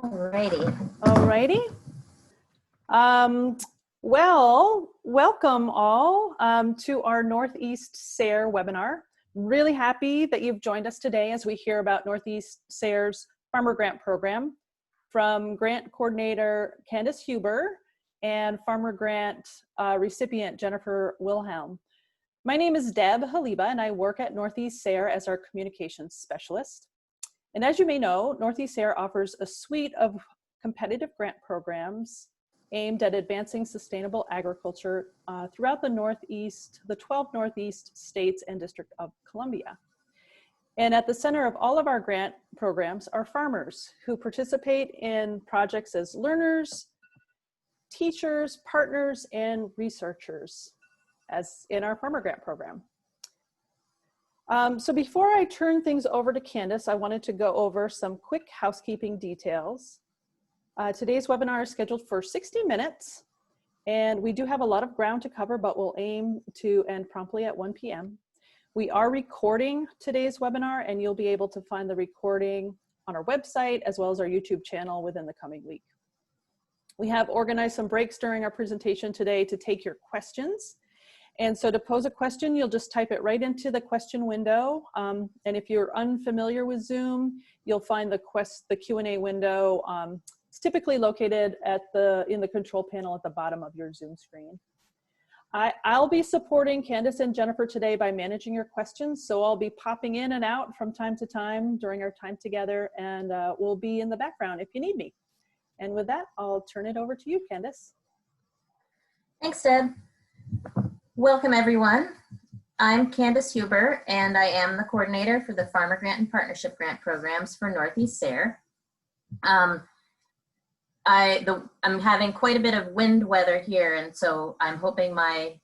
Alrighty. Well, welcome all to our Northeast SARE webinar. Really happy that you've joined us today as we hear about Northeast SARE's Farmer Grant Program from Grant Coordinator Candace Huber and Farmer Grant recipient Jennifer Wilhelm. My name is Deb Haliba and I work at Northeast SARE as our communications specialist. And as you may know, Northeast SARE offers a suite of competitive grant programs aimed at advancing sustainable agriculture throughout the Northeast, the 12 Northeast states and District of Columbia. And at the center of all of our grant programs are farmers who participate in projects as learners, teachers, partners, and researchers as in our Farmer Grant Program. So before I turn things over to Candace, I wanted to go over some quick housekeeping details. Today's webinar is scheduled for 60 minutes, and we do have a lot of ground to cover, but we'll aim to end promptly at 1 p.m. We are recording today's webinar, and you'll be able to find the recording on our website as well as our YouTube channel within the coming week. We have organized some breaks during our presentation today to take your questions. And so to pose a question, you'll just type it right into the question window. And if you're unfamiliar with Zoom, you'll find the Q&A window. It's typically located in the control panel at the bottom of your Zoom screen. I'll be supporting Candace and Jennifer today by managing your questions. So I'll be popping in and out from time to time during our time together, and we'll be in the background if you need me. And with that, I'll turn it over to you, Candace. Thanks, Deb. Welcome, everyone. I'm Candace Huber, and I am the coordinator for the Farmer Grant and Partnership Grant Programs for Northeast SARE. I'm having quite a bit of wind weather here, and so I'm hoping my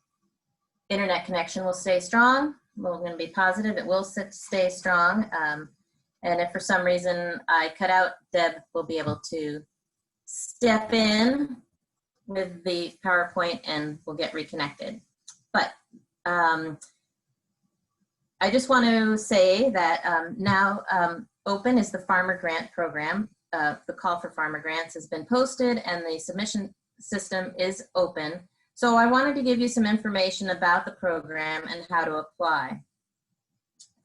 internet connection will stay strong. We're going to be positive it will stay strong. And if for some reason I cut out, Deb will be able to step in with the PowerPoint and we'll get reconnected. But I just want to say that now open is the Farmer Grant Program. The call for farmer grants has been posted and the submission system is open. So I wanted to give you some information about the program and how to apply.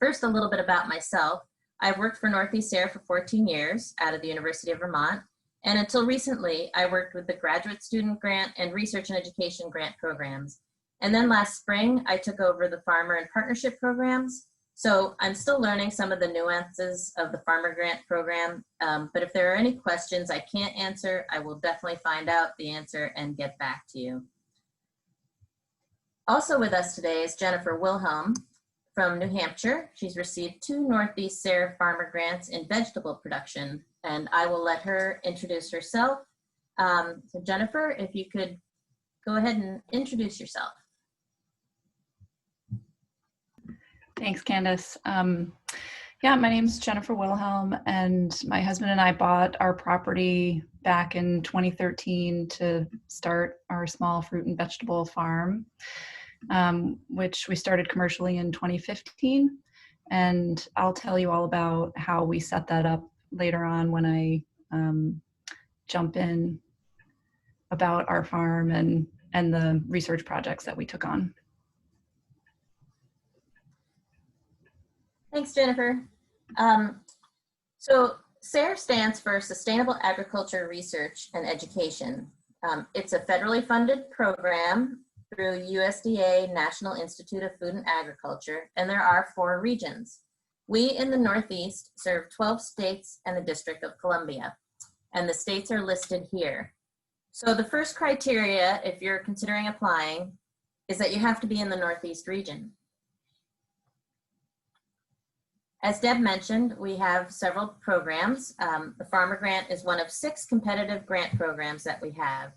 First, a little bit about myself. I've worked for Northeast SARE for 14 years out of the University of Vermont. And until recently, I worked with the Graduate Student Grant and Research and Education Grant programs. And then last spring, I took over the Farmer and Partnership programs. So I'm still learning some of the nuances of the Farmer Grant Program. But if there are any questions I can't answer, I will definitely find out the answer and get back to you. Also with us today is Jennifer Wilhelm from New Hampshire. She's received 2 Northeast SARE Farmer Grants in vegetable production, and I will let her introduce herself. So Jennifer, if you could go ahead and introduce yourself. Thanks, Candace. Yeah, my name's Jennifer Wilhelm, and my husband and I bought our property back in 2013 to start our small fruit and vegetable farm, which we started commercially in 2015. And I'll tell you all about how we set that up later on when I jump in about our farm and the research projects that we took on. Thanks, Jennifer. So SARE stands for Sustainable Agriculture Research and Education. It's a federally funded program through USDA National Institute of Food and Agriculture, and there are 4 regions. We in the Northeast serve 12 states and the District of Columbia, and the states are listed here. So the first criteria, if you're considering applying, is that you have to be in the Northeast region. As Deb mentioned, we have several programs. The Farmer Grant is one of 6 competitive grant programs that we have.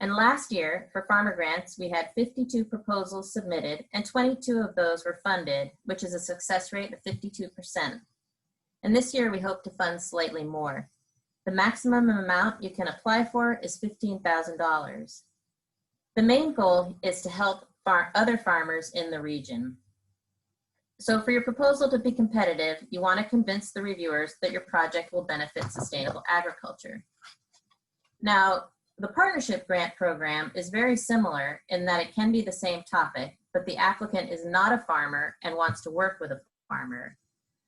And last year, for Farmer Grants, we had 52 proposals submitted, and 22 of those were funded, which is a success rate of 52%. And this year, we hope to fund slightly more. The maximum amount you can apply for is $15,000. The main goal is to help other farmers in the region. So for your proposal to be competitive, you want to convince the reviewers that your project will benefit sustainable agriculture. Now, the partnership grant program is very similar in that it can be the same topic, but the applicant is not a farmer and wants to work with a farmer.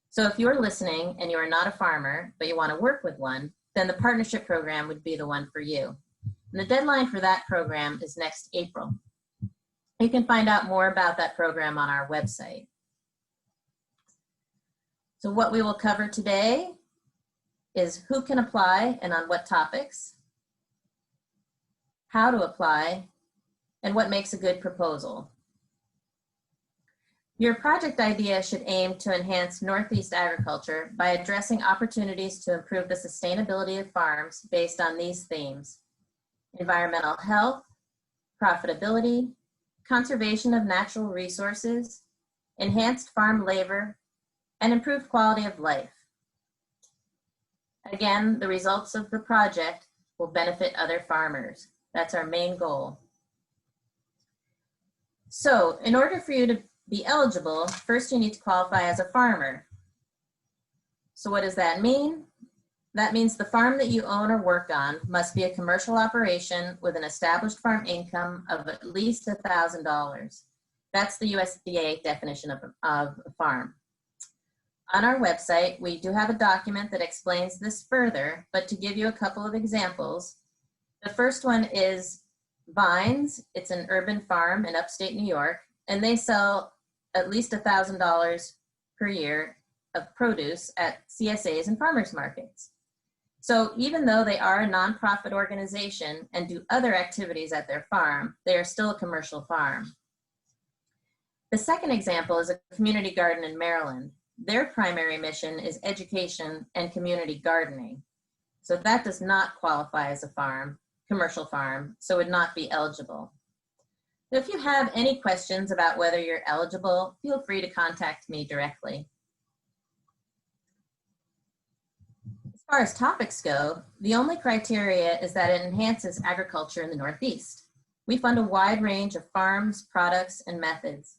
So if you're listening and you are not a farmer, but you want to work with one, then the partnership program would be the one for you. And the deadline for that program is next April. You can find out more about that program on our website. So what we will cover today is who can apply and on what topics, how to apply, and what makes a good proposal. Your project idea should aim to enhance Northeast agriculture by addressing opportunities to improve the sustainability of farms based on these themes: environmental health, profitability, conservation of natural resources, enhanced farm labor, and improved quality of life. Again, the results of the project will benefit other farmers. That's our main goal. So, in order for you to be eligible, first you need to qualify as a farmer. So what does that mean? That means the farm that you own or work on must be a commercial operation with an established farm income of at least $1,000. That's the USDA definition of a farm. On our website, we do have a document that explains this further, but to give you a couple of examples, the first one is Vines. It's an urban farm in upstate New York, and they sell at least $1,000 per year of produce at CSAs and farmers markets. So even though they are a nonprofit organization and do other activities at their farm, they are still a commercial farm. The second example is a community garden in Maryland. Their primary mission is education and community gardening. So that does not qualify as a farm, commercial farm, so would not be eligible. If you have any questions about whether you're eligible, feel free to contact me directly. As far as topics go, the only criteria is that it enhances agriculture in the Northeast. We fund a wide range of farms, products, and methods.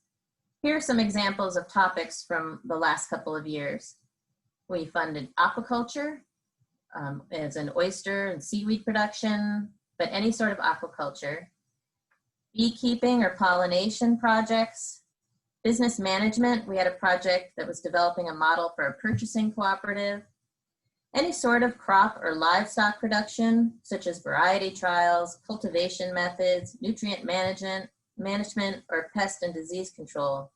Here are some examples of topics from the last couple of years. We funded aquaculture, as in oyster and seaweed production, but any sort of aquaculture. Beekeeping or pollination projects, business management. We had a project that was developing a model for a purchasing cooperative. Any sort of crop or livestock production, such as variety trials, cultivation methods, nutrient management, or pest and disease control.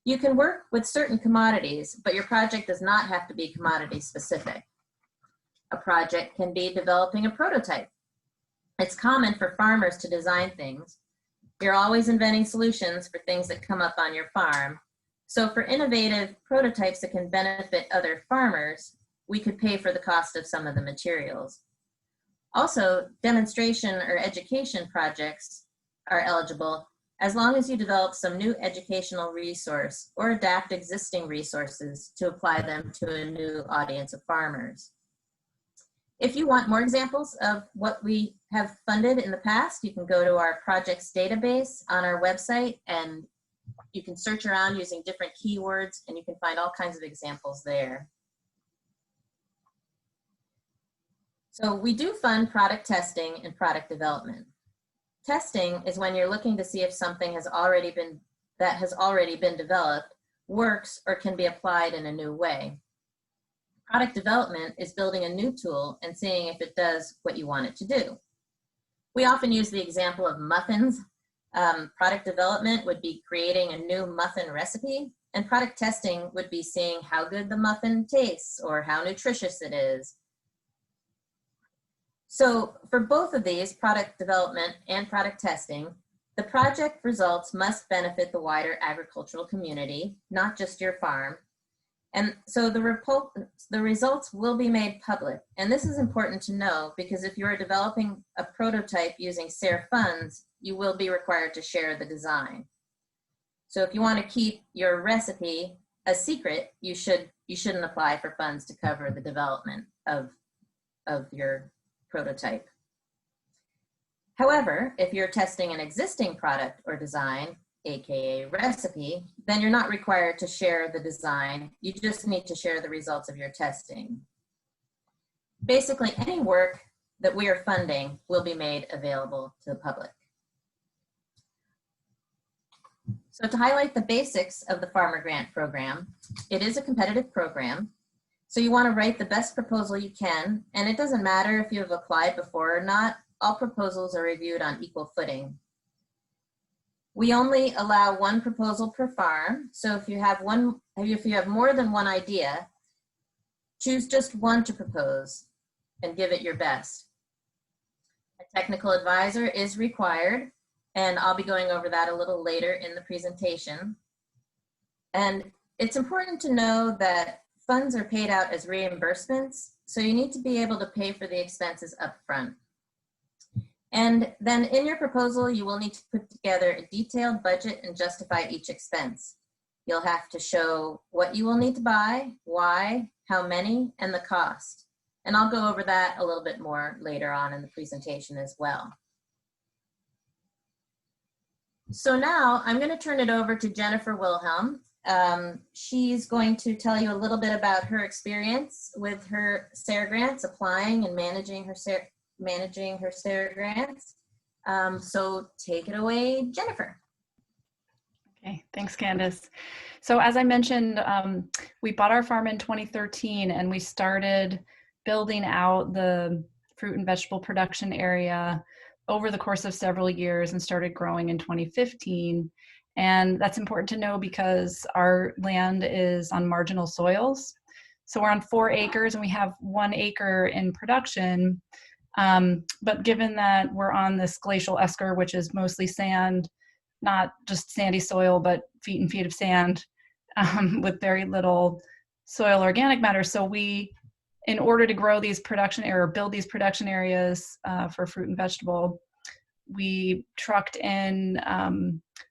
You can work with certain commodities, but your project does not have to be commodity specific. A project can be developing a prototype. It's common for farmers to design things. You're always inventing solutions for things that come up on your farm. So for innovative prototypes that can benefit other farmers, we could pay for the cost of some of the materials. Also, demonstration or education projects are eligible as long as you develop some new educational resource or adapt existing resources to apply them to a new audience of farmers. If you want more examples of what we have funded in the past, you can go to our projects database on our website and you can search around using different keywords and you can find all kinds of examples there. So we do fund product testing and product development. Testing is when you're looking to see if something has already been developed, works, or can be applied in a new way. Product development is building a new tool and seeing if it does what you want it to do. We often use the example of muffins. Product development would be creating a new muffin recipe, and product testing would be seeing how good the muffin tastes or how nutritious it is. So for both of these, product development and product testing, the project results must benefit the wider agricultural community, not just your farm. And so the results will be made public. And this is important to know because if you are developing a prototype using SARE funds, you will be required to share the design. So if you want to keep your recipe a secret, you shouldn't apply for funds to cover the development of your prototype. However, if you're testing an existing product or design, aka recipe, then you're not required to share the design. You just need to share the results of your testing. Basically, any work that we are funding will be made available to the public. So to highlight the basics of the Farmer Grant Program, it is a competitive program. So you want to write the best proposal you can, and it doesn't matter if you have applied before or not. All proposals are reviewed on equal footing. We only allow one proposal per farm. So if you have more than one idea, choose just one to propose and give it your best. A technical advisor is required, and I'll be going over that a little later in the presentation. And it's important to know that funds are paid out as reimbursements, so you need to be able to pay for the expenses up front. And then in your proposal, you will need to put together a detailed budget and justify each expense. You'll have to show what you will need to buy, why, how many, and the cost. And I'll go over that a little bit more later on in the presentation as well. So now I'm going to turn it over to Jennifer Wilhelm. She's going to tell you a little bit about her experience with her SARE grants, applying and managing her SARE grants. So take it away, Jennifer. Okay, thanks, Candace. So as I mentioned, we bought our farm in 2013 and we started building out the fruit and vegetable production area over the course of several years and started growing in 2015. And that's important to know because our land is on marginal soils. So we're on 4 acres and we have 1 acre in production. But given that we're on this glacial esker, which is mostly sand, not just sandy soil, but feet and feet of sand with very little soil organic matter. So we, in order to grow these production areas, build these production areas for fruit and vegetable, we trucked in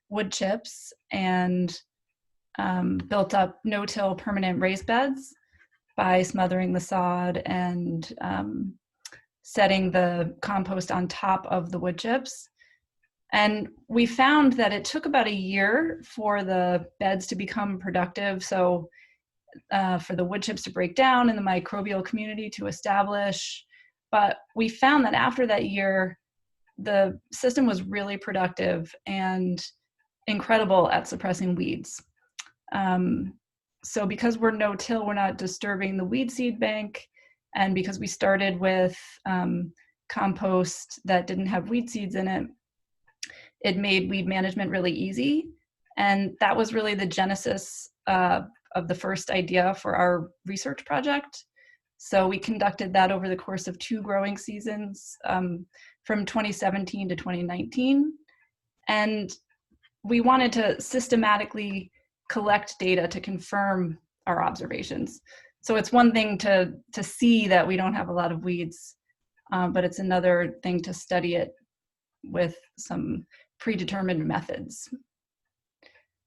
wood chips and built up no-till permanent raised beds by smothering the sod and setting the compost on top of the wood chips. And we found that it took about a year for the beds to become productive. So for the wood chips to break down and the microbial community to establish. But we found that after that year, the system was really productive and incredible at suppressing weeds. So because we're no-till, we're not disturbing the weed seed bank. And because we started with compost that didn't have weed seeds in it, it made weed management really easy. And that was really the genesis of the first idea for our research project. So we conducted that over the course of 2 growing seasons from 2017 to 2019. And we wanted to systematically collect data to confirm our observations. So it's one thing to see that we don't have a lot of weeds, but it's another thing to study it with some predetermined methods.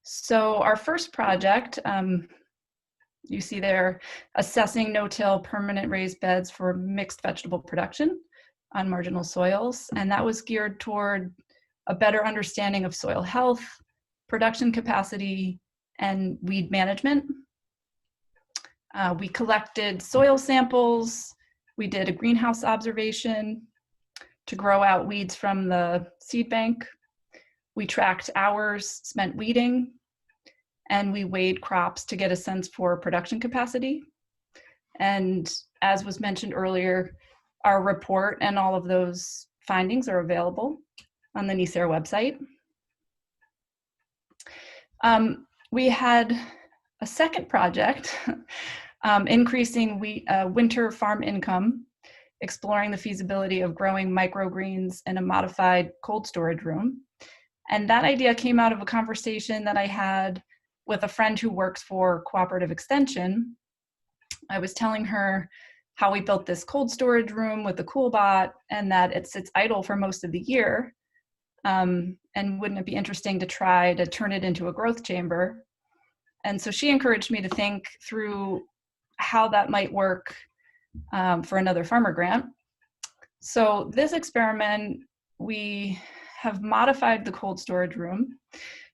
So our first project, you see there, assessing no-till permanent raised beds for mixed vegetable production on marginal soils. And that was geared toward a better understanding of soil health, production capacity, and weed management. We collected soil samples. We did a greenhouse observation to grow out weeds from the seed bank. We tracked hours spent weeding, and we weighed crops to get a sense for production capacity. And as was mentioned earlier, our report and all of those findings are available on the SARE website. We had a second project, increasing winter farm income, exploring the feasibility of growing microgreens in a modified cold storage room. And that idea came out of a conversation that I had with a friend who works for Cooperative Extension. I was telling her how we built this cold storage room with the CoolBot and that it sits idle for most of the year. And wouldn't it be interesting to try to turn it into a growth chamber? And so she encouraged me to think through how that might work for another farmer grant. So this experiment, we have modified the cold storage room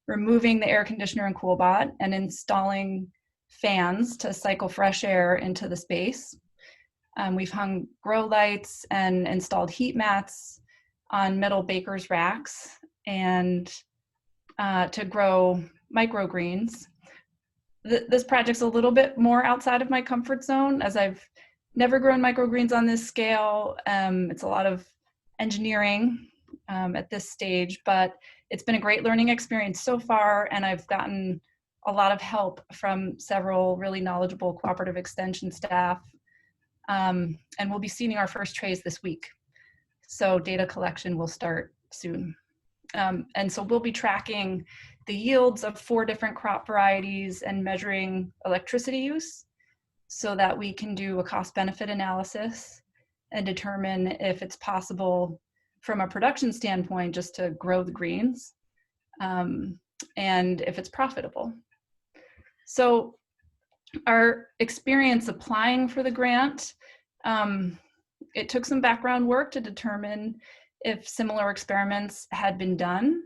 removing the air conditioner and CoolBot, and installing fans to cycle fresh air into the space. We've hung grow lights and installed heat mats on metal baker's racks and to grow microgreens. This project's a little bit more outside of my comfort zone, as I've never grown microgreens on this scale. It's a lot of engineering at this stage, but it's been a great learning experience so far, and I've gotten a lot of help from several really knowledgeable cooperative extension staff. And we'll be seeding our first trays this week. So data collection will start soon. And so we'll be tracking the yields of 4 different crop varieties and measuring electricity use so that we can do a cost-benefit analysis and determine if it's possible from a production standpoint just to grow the greens, and if it's profitable. So our experience applying for the grant, it took some background work to determine if similar experiments had been done,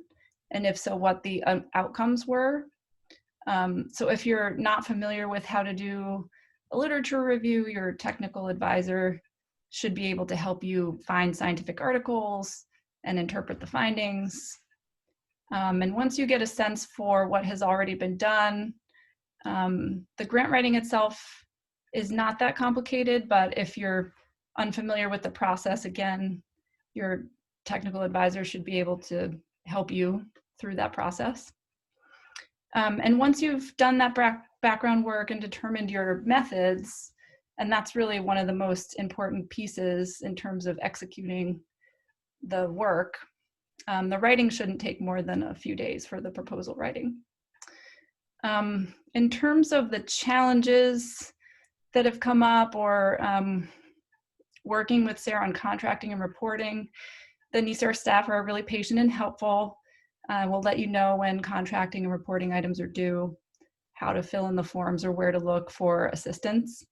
and if so, what the outcomes were. So if you're not familiar with how to do a literature review, your technical advisor should be able to help you find scientific articles and interpret the findings. And once you get a sense for what has already been done, the grant writing itself is not that complicated, but if you're unfamiliar with the process, again, your technical advisor should be able to help you through that process. And once you've done that background work and determined your methods, and that's really one of the most important pieces in terms of executing the work, the writing shouldn't take more than a few days for the proposal writing. In terms of the challenges that have come up, or working with SARE on contracting and reporting, the NESARE staff are really patient and helpful. We'll let you know when contracting and reporting items are due, how to fill in the forms, or where to look for assistance.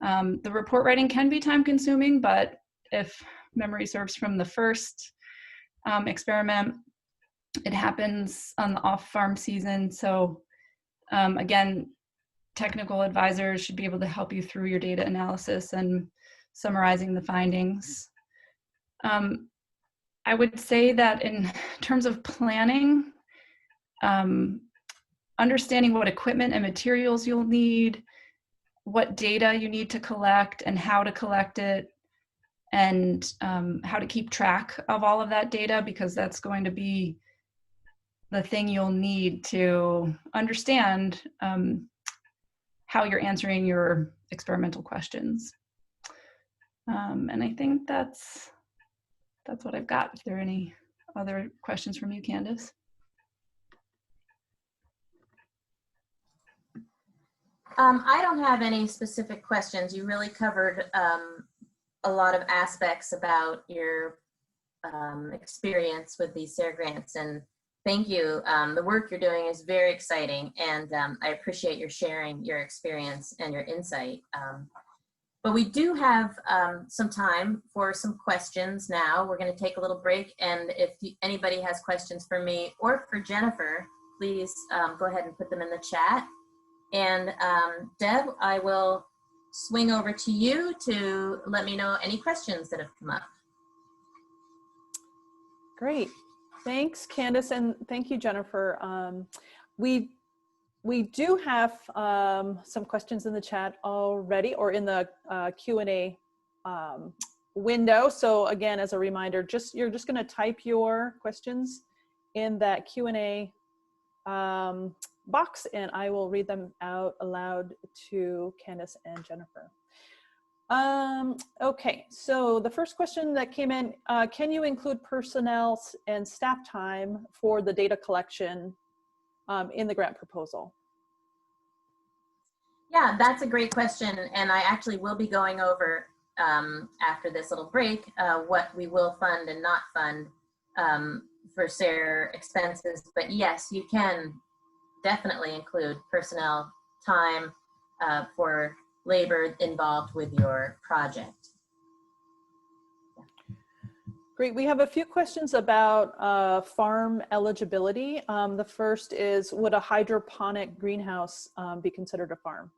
The report writing can be time consuming, but if memory serves from the first experiment, it happens on the off-farm season. So again, technical advisors should be able to help you through your data analysis and summarizing the findings. I would say that in terms of planning, understanding what equipment and materials you'll need, what data you need to collect and how to collect it, and how to keep track of all of that data, because that's going to be the thing you'll need to understand how you're answering your experimental questions. And I think that's what I've got. If there are any other questions from you, Candace. I don't have any specific questions. You really covered a lot of aspects about your experience with these SARE grants, and thank you. The work you're doing is very exciting, and I appreciate your sharing your experience and your insight. But we do have some time for some questions now. We're going to take a little break, and if anybody has questions for me or for Jennifer, please go ahead and put them in the chat. And Deb, I will swing over to you to let me know any questions that have come up. Great. Thanks, Candace, and thank you, Jennifer. We do have some questions in the chat already, or in the Q&A window. So again, as a reminder, you're just going to type your questions in that Q&A box, and I will read them out aloud to Candace and Jennifer. Okay, so the first question that came in, can you include personnel and staff time for the data collection in the grant proposal? Yeah, that's a great question. And I actually will be going over after this little break what we will fund and not fund for SARE expenses. But yes, you can definitely include personnel time for labor involved with your project. Great. We have a few questions about farm eligibility. The first is, would a hydroponic greenhouse be considered a farm?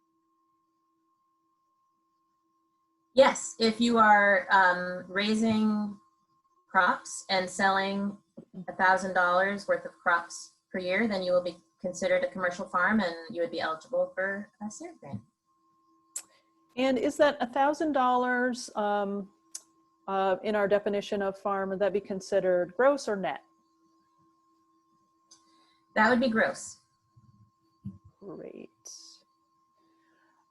Yes, if you are raising crops and selling $1,000 worth of crops per year, then you will be considered a commercial farm and you would be eligible for a SARE grant. And is that $1,000 in our definition of farm, would that be considered gross or net? That would be gross. Great.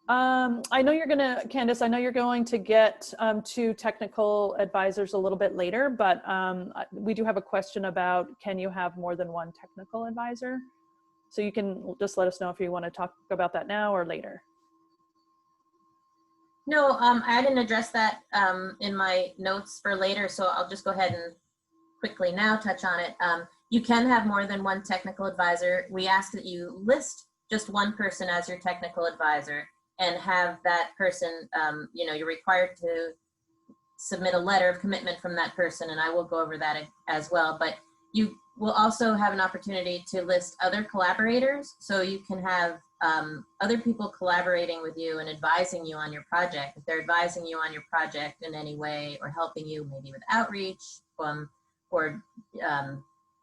I know you're gonna, Candace, I know you're going to get to technical advisors a little bit later, but we do have a question about, can you have more than one technical advisor? So you can just let us know if you want to talk about that now or later. No, I didn't address that in my notes for later, so I'll just go ahead and quickly now touch on it. You can have more than one technical advisor. We ask that you list just one person as your technical advisor and have that person, you know, you're required to submit a letter of commitment from that person, and I will go over that as well. But you will also have an opportunity to list other collaborators, so you can have other people collaborating with you and advising you on your project. If they're advising you on your project in any way or helping you maybe with outreach or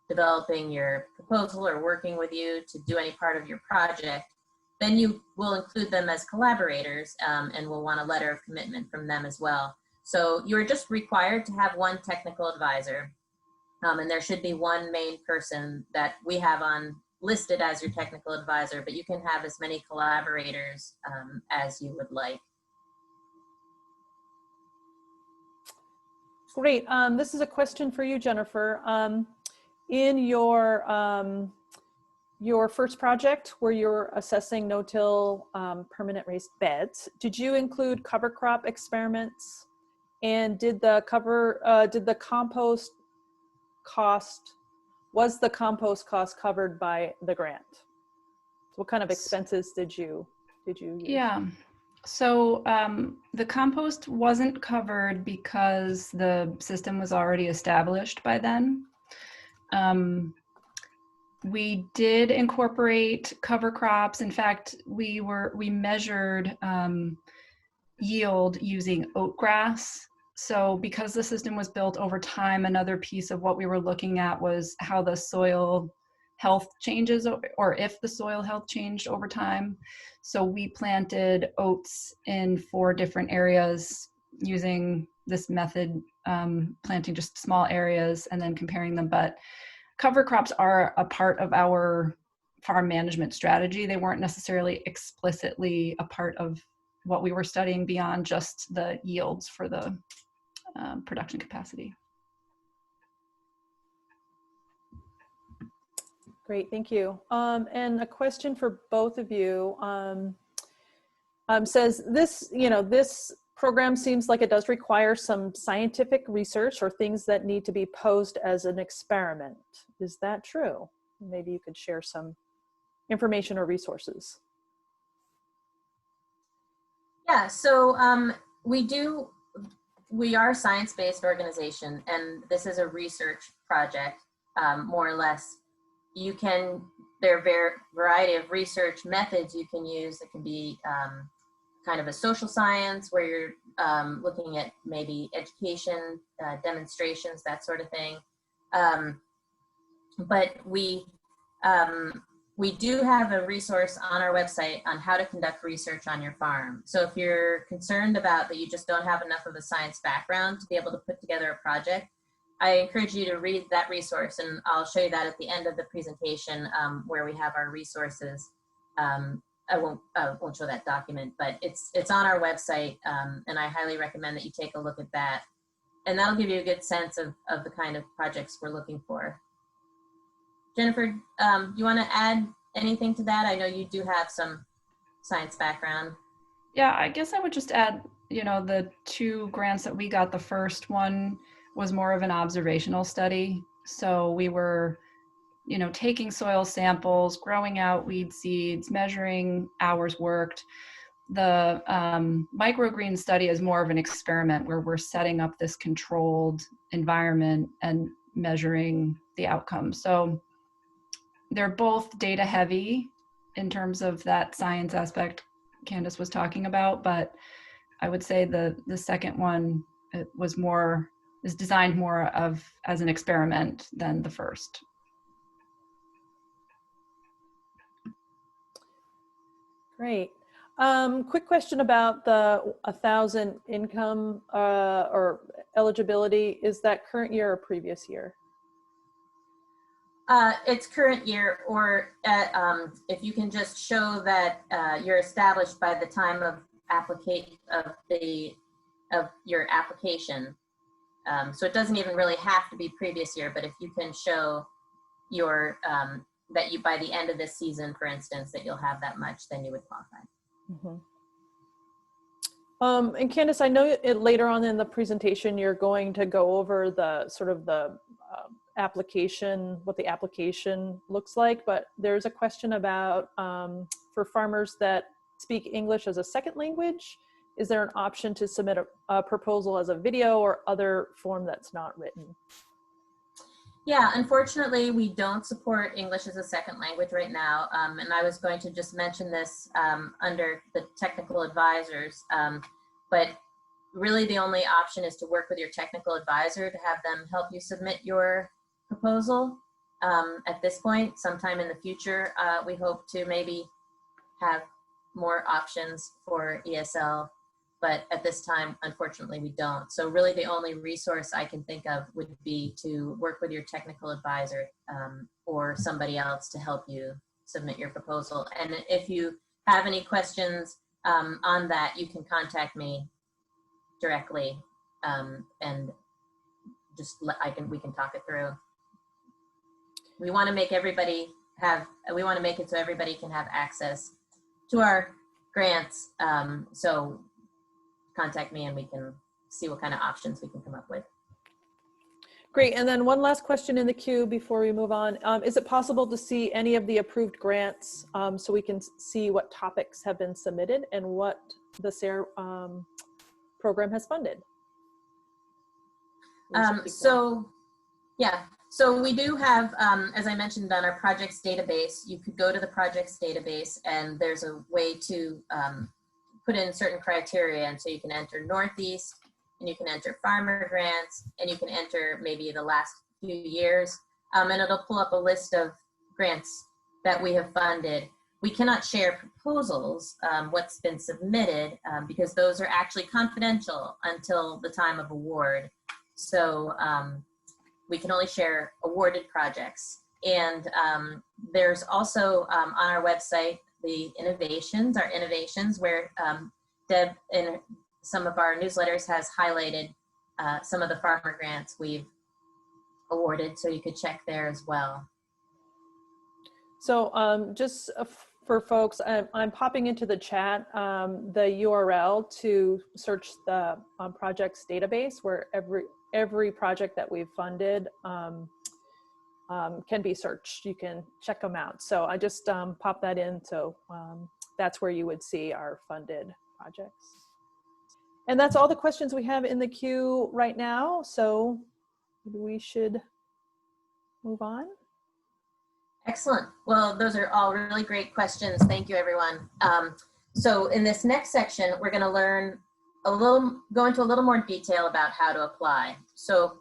developing your proposal or working with you to do any part of your project, then you will include them as collaborators and will want a letter of commitment from them as well. So you're just required to have one technical advisor, and there should be one main person that we have on listed as your technical advisor, but you can have as many collaborators as you would like. Great. This is a question for you, Jennifer. In your first project where you're assessing no-till permanent raised beds, did you include cover crop experiments? And did the compost cost, was the compost cost covered by the grant? What kind of expenses did you use? Yeah. So the compost wasn't covered because the system was already established by then. We did incorporate cover crops. In fact, we measured yield using oat grass. So because the system was built over time, another piece of what we were looking at was how the soil health changes, or if the soil health changed over time. So we planted oats in 4 different areas using this method, planting just small areas and then comparing them. But cover crops are a part of our farm management strategy. They weren't necessarily explicitly a part of what we were studying beyond just the yields for the production capacity. Great, thank you. And a question for both of you. Says this, this program seems like it does require some scientific research or things that need to be posed as an experiment. Is that true? Maybe you could share some information or resources. Yeah, so we are a science-based organization, and this is a research project, more or less. There are a variety of research methods you can use. It can be kind of a social science where you're looking at maybe education, demonstrations, that sort of thing. But we do have a resource on our website on how to conduct research on your farm. So if you're concerned about that you just don't have enough of a science background to be able to put together a project, I encourage you to read that resource, and I'll show you that at the end of the presentation where we have our resources. I won't show that document, but it's on our website, and I highly recommend that you take a look at that. And that'll give you a good sense of the kind of projects we're looking for. Jennifer, you want to add anything to that? I know you do have some science background. Yeah, I guess I would just add, the 2 grants that we got, the first one was more of an observational study. So we were, taking soil samples, growing out weed seeds, measuring hours worked. the microgreen study is more of an experiment where we're setting up this controlled environment and measuring the outcome. So they're both data heavy in terms of that science aspect Candace was talking about, but I would say the second one is designed more as an experiment than the first. Great. Quick question about the 1,000 income or eligibility. Is that current year or previous year? It's current year, or if you can just show that you're established by the time of your application. So it doesn't even really have to be previous year, but if you can show your that you by the end of this season, for instance, that you'll have that much, then you would qualify. Mm-hmm. And Candace, I know later on in the presentation, you're going to go over the sort of the application, what the application looks like, but there's a question about for farmers that speak English as a second language, is there an option to submit a proposal as a video or other form that's not written? Yeah, unfortunately, we don't support English as a second language right now. And I was going to just mention this under the technical advisors, but really the only option is to work with your technical advisor to have them help you submit your proposal. At this point, sometime in the future, we hope to maybe have more options for ESL, but at this time, unfortunately, we don't. So really the only resource I can think of would be to work with your technical advisor or somebody else to help you submit your proposal. And if you have any questions on that, you can contact me directly and just we can talk it through. We want to make it so everybody can have access to our grants. So contact me and we can see what kind of options we can come up with. Great. And then one last question in the queue before we move on. Is it possible to see any of the approved grants so we can see what topics have been submitted and what the SARE program has funded? So we do have, as I mentioned, on our projects database, you could go to the projects database and there's a way to put in certain criteria. And so you can enter Northeast and you can enter farmer grants and you can enter maybe the last few years and it'll pull up a list of grants that we have funded. We cannot share proposals, what's been submitted, because those are actually confidential until the time of award. So we can only share awarded projects. And there's also on our website, the innovations, our innovations, where Deb in some of our newsletters has highlighted some of the farmer grants we've awarded, so you could check there as well. So just for folks, I'm popping into the chat the URL to search the projects database, where every project that we've funded can be searched. You can check them out. So I just pop that in. So that's where you would see our funded projects. And that's all the questions we have in the queue right now. So we should move on. Excellent. Well, those are all really great questions. Thank you, everyone. So in this next section, we're going to go into a little more detail about how to apply. So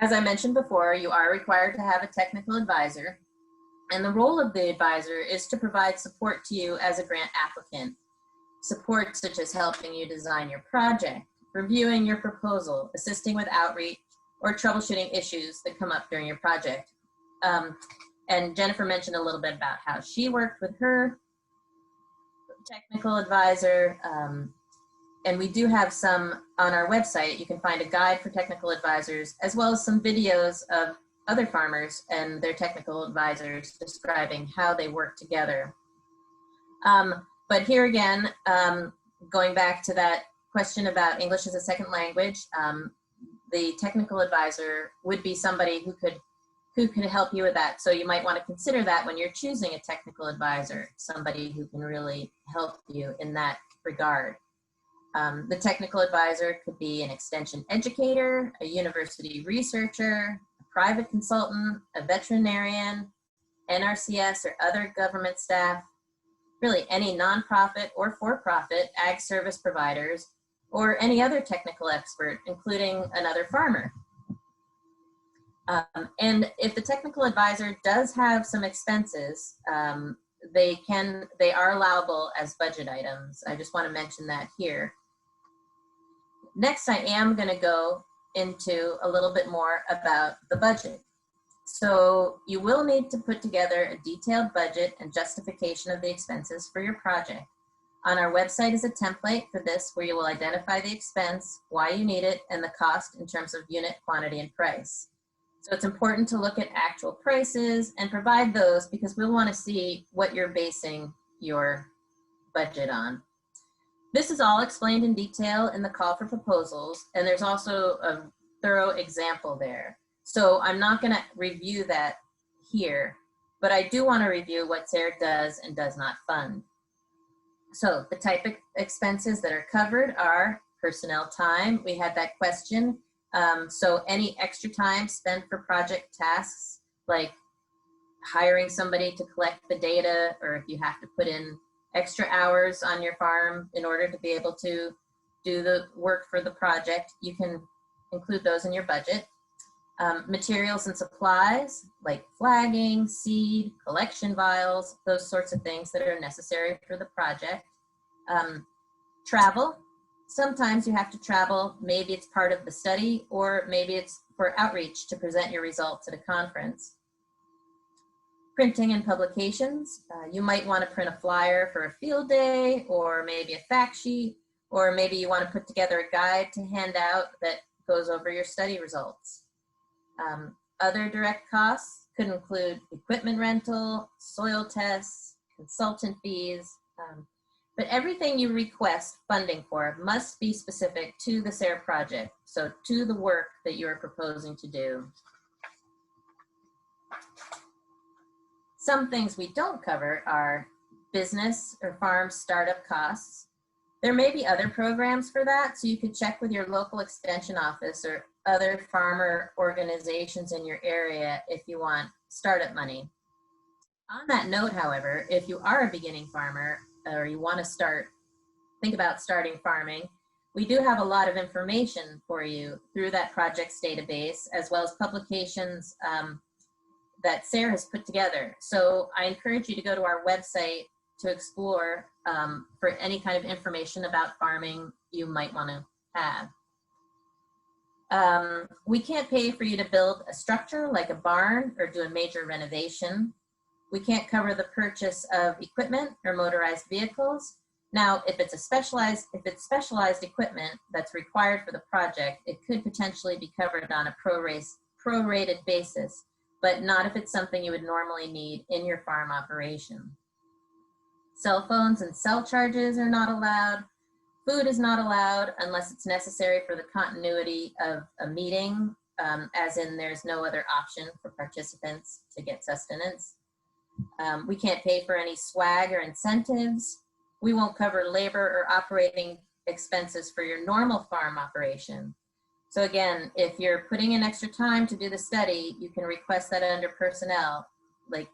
as I mentioned before, you are required to have a technical advisor, and the role of the advisor is to provide support to you as a grant applicant. Support such as helping you design your project, reviewing your proposal, assisting with outreach, or troubleshooting issues that come up during your project. And Jennifer mentioned a little bit about how she worked with her technical advisor. And we do have some on our website. You can find a guide for technical advisors, as well as some videos of other farmers and their technical advisors describing how they work together. But here again, going back to that question about English as a second language, the technical advisor would be somebody who could help you with that. So you might want to consider that when you're choosing a technical advisor, somebody who can really help you in that regard. The technical advisor could be an extension educator, a university researcher, a private consultant, a veterinarian, NRCS or other government staff, really any nonprofit or for-profit ag service providers, or any other technical expert, including another farmer. And if the technical advisor does have some expenses, they are allowable as budget items. I just want to mention that here. Next, I am going to go into a little bit more about the budget. So you will need to put together a detailed budget and justification of the expenses for your project. On our website is a template for this where you will identify the expense, why you need it, and the cost in terms of unit, quantity, and price. So it's important to look at actual prices and provide those because we'll want to see what you're basing your budget on. This is all explained in detail in the call for proposals, and there's also a thorough example there. So I'm not going to review that here, but I do want to review what SARE does and does not fund. So the type of expenses that are covered are personnel time. We had that question. So any extra time spent for project tasks, like hiring somebody to collect the data, or if you have to put in extra hours on your farm in order to be able to do the work for the project, you can include those in your budget. Materials and supplies like flagging, seed, collection vials, those sorts of things that are necessary for the project. Travel, sometimes you have to travel, maybe it's part of the study or maybe it's for outreach to present your results at a conference. Printing and publications, you might want to print a flyer for a field day or maybe a fact sheet, or maybe you want to put together a guide to hand out that goes over your study results. Other direct costs could include equipment rental, soil tests, consultant fees, but everything you request funding for must be specific to the SARE project, so to the work that you are proposing to do. Some things we don't cover are business or farm startup costs. There may be other programs for that, so you could check with your local extension office or other farmer organizations in your area if you want startup money. On that note, however, if you are a beginning farmer or you want to think about starting farming, we do have a lot of information for you through that projects database, as well as publications that SARE has put together. So I encourage you to go to our website to explore for any kind of information about farming you might want to have. We can't pay for you to build a structure like a barn or do a major renovation. We can't cover the purchase of equipment or motorized vehicles. Now, if it's specialized equipment that's required for the project, it could potentially be covered on a prorated basis, but not if it's something you would normally need in your farm operation. Cell phones and cell charges are not allowed. Food is not allowed unless it's necessary for the continuity of a meeting, as in there's no other option for participants to get sustenance. We can't pay for any swag or incentives. We won't cover labor or operating expenses for your normal farm operation. So again, if you're putting in extra time to do the study, you can request that under personnel, like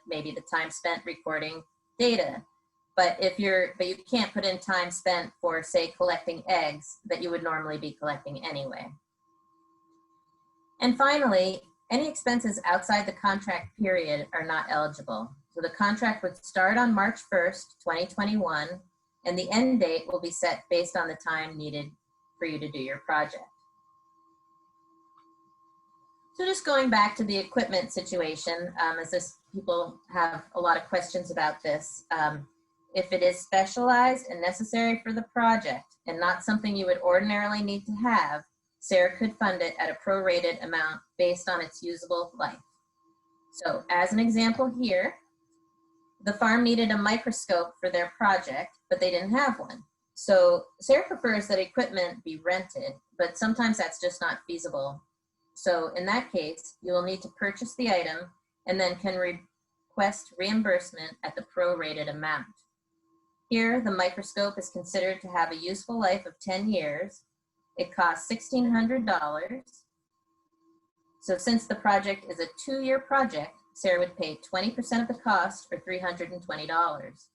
maybe the time spent recording data. But you can't put in time spent for, say, collecting eggs that you would normally be collecting anyway. And finally, any expenses outside the contract period are not eligible. So the contract would start on March 1st, 2021, and the end date will be set based on the time needed for you to do your project. So just going back to the equipment situation, as people have a lot of questions about this. If it is specialized and necessary for the project and not something you would ordinarily need to have, SARE could fund it at a prorated amount based on its usable life. So as an example here, the farm needed a microscope for their project, but they didn't have one. So SARE prefers that equipment be rented, but sometimes that's just not feasible. So in that case, you will need to purchase the item and then can request reimbursement at the prorated amount. Here, the microscope is considered to have a useful life of 10 years. It costs $1,600. So since the project is a 2-year project, SARE would pay 20% of the cost, or $320.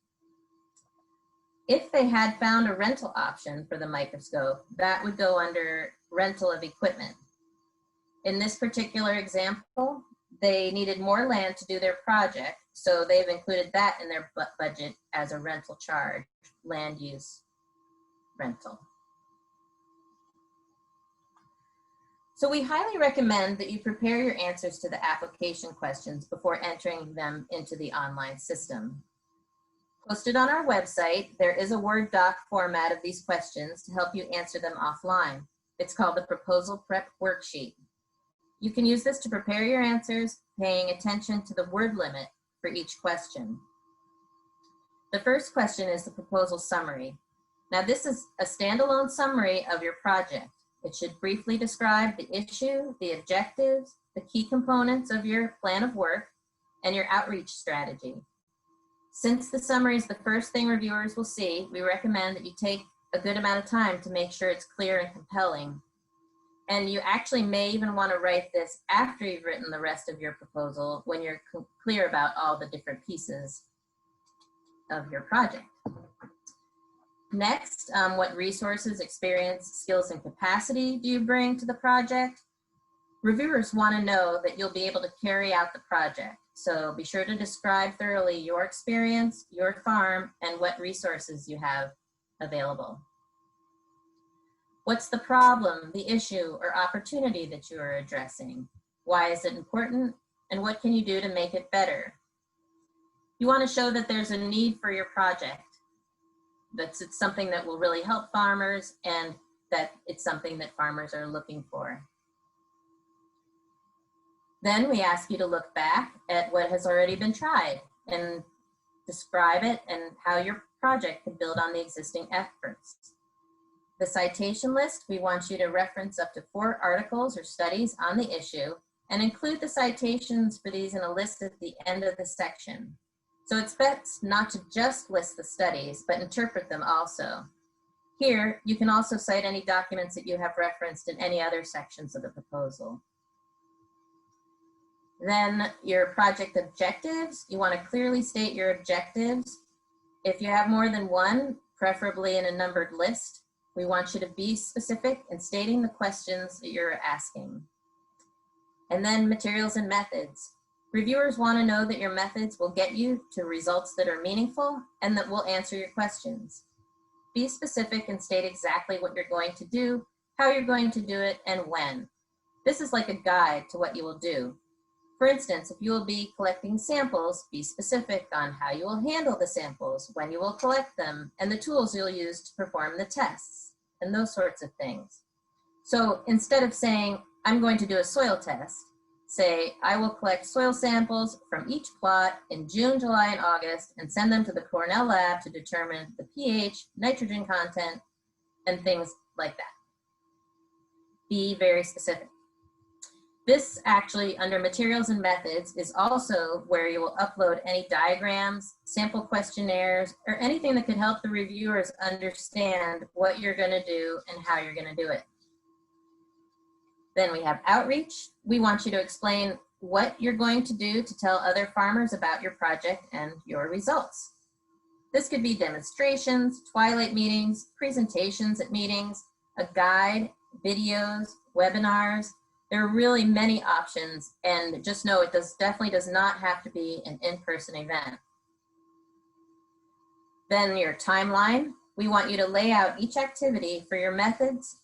If they had found a rental option for the microscope, that would go under rental of equipment. In this particular example, they needed more land to do their project, so they've included that in their budget as a rental charge, land use rental. So we highly recommend that you prepare your answers to the application questions before entering them into the online system. Posted on our website, there is a Word doc format of these questions to help you answer them offline. It's called the Proposal Prep Worksheet. You can use this to prepare your answers, paying attention to the word limit for each question. The first question is the proposal summary. Now this is a standalone summary of your project. It should briefly describe the issue, the objectives, the key components of your plan of work, and your outreach strategy. Since the summary is the first thing reviewers will see, we recommend that you take a good amount of time to make sure it's clear and compelling. And you actually may even want to write this after you've written the rest of your proposal, when you're clear about all the different pieces of your project. Next, what resources, experience, skills, and capacity do you bring to the project? Reviewers want to know that you'll be able to carry out the project. So be sure to describe thoroughly your experience, your farm, and what resources you have available. What's the problem, the issue, or opportunity that you are addressing? Why is it important? And what can you do to make it better? You want to show that there's a need for your project, that it's something that will really help farmers, and that it's something that farmers are looking for. Then we ask you to look back at what has already been tried and describe it and how your project could build on the existing efforts. The citation list, we want you to reference up to 4 articles or studies on the issue and include the citations for these in a list at the end of the section. So it's best not to just list the studies, but interpret them also. Here, you can also cite any documents that you have referenced in any other sections of the proposal. Then your project objectives, you want to clearly state your objectives. If you have more than one, preferably in a numbered list, we want you to be specific in stating the questions that you're asking. And then materials and methods. Reviewers want to know that your methods will get you to results that are meaningful and that will answer your questions. Be specific and state exactly what you're going to do, how you're going to do it, and when. This is like a guide to what you will do. For instance, if you will be collecting samples, be specific on how you will handle the samples, when you will collect them, and the tools you'll use to perform the tests, and those sorts of things. So instead of saying, I'm going to do a soil test, say, I will collect soil samples from each plot in June, July, and August and send them to the Cornell lab to determine the pH, nitrogen content, and things like that. Be very specific. This actually, under materials and methods, is also where you will upload any diagrams, sample questionnaires, or anything that could help the reviewers understand what you're going to do and how you're going to do it. Then we have outreach. We want you to explain what you're going to do to tell other farmers about your project and your results. This could be demonstrations, twilight meetings, presentations at meetings, a guide, videos, webinars. There are really many options, and just know it definitely does not have to be an in-person event. Then your timeline. We want you to lay out each activity for your methods,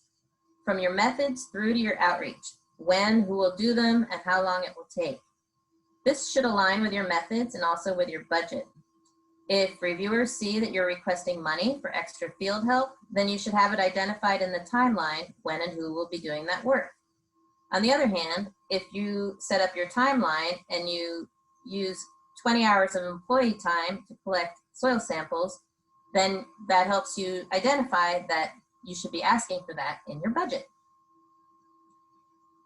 from your methods through to your outreach, when, who will do them, and how long it will take. This should align with your methods and also with your budget. If reviewers see that you're requesting money for extra field help, then you should have it identified in the timeline when and who will be doing that work. On the other hand, if you set up your timeline and you use 20 hours of employee time to collect soil samples, then that helps you identify that you should be asking for that in your budget.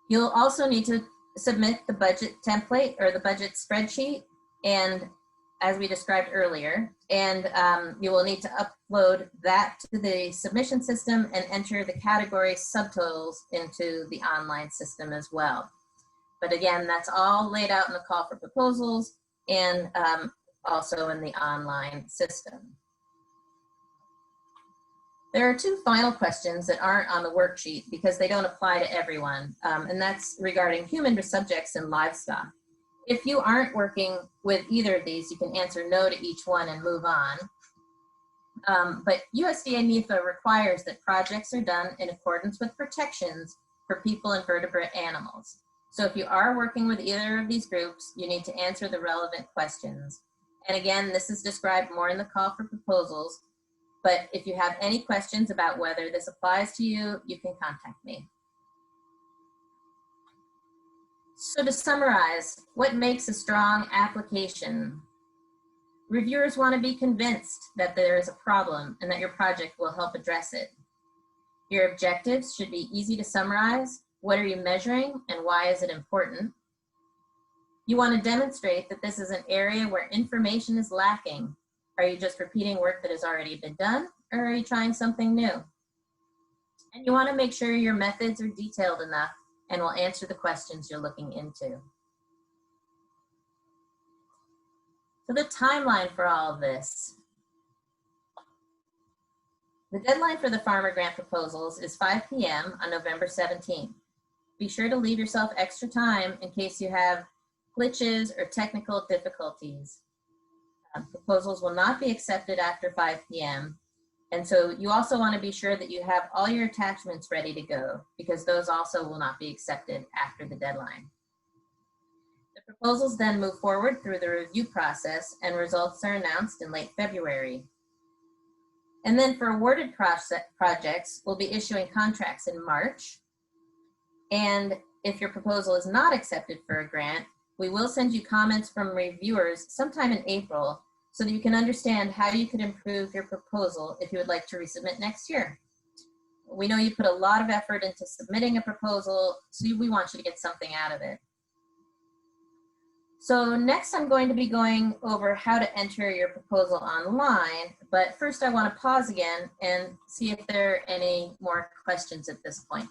You'll also need to submit the budget template or the budget spreadsheet, and as we described earlier, and you will need to upload that to the submission system and enter the category subtotals into the online system as well. But again, that's all laid out in the call for proposals and also in the online system. There are two final questions that aren't on the worksheet because they don't apply to everyone, and that's regarding human subjects and livestock. If you aren't working with either of these, you can answer no to each one and move on. But USDA NIFA requires that projects are done in accordance with protections for people and vertebrate animals. So if you are working with either of these groups, you need to answer the relevant questions. And again, this is described more in the call for proposals, but if you have any questions about whether this applies to you, you can contact me. So to summarize, what makes a strong application? Reviewers want to be convinced that there is a problem and that your project will help address it. Your objectives should be easy to summarize. What are you measuring and why is it important? You want to demonstrate that this is an area where information is lacking. Are you just repeating work that has already been done, or are you trying something new? And you want to make sure your methods are detailed enough and will answer the questions you're looking into. So the timeline for all of this. The deadline for the farmer grant proposals is 5 p.m. on November 17th. Be sure to leave yourself extra time in case you have glitches or technical difficulties. Proposals will not be accepted after 5 p.m. And so you also want to be sure that you have all your attachments ready to go because those also will not be accepted after the deadline. The proposals then move forward through the review process and results are announced in late February. And then for awarded projects, we'll be issuing contracts in March. And if your proposal is not accepted for a grant, we will send you comments from reviewers sometime in April so that you can understand how you could improve your proposal if you would like to resubmit next year. We know you put a lot of effort into submitting a proposal, so we want you to get something out of it. So next I'm going to be going over how to enter your proposal online, but first I want to pause again and see if there are any more questions at this point.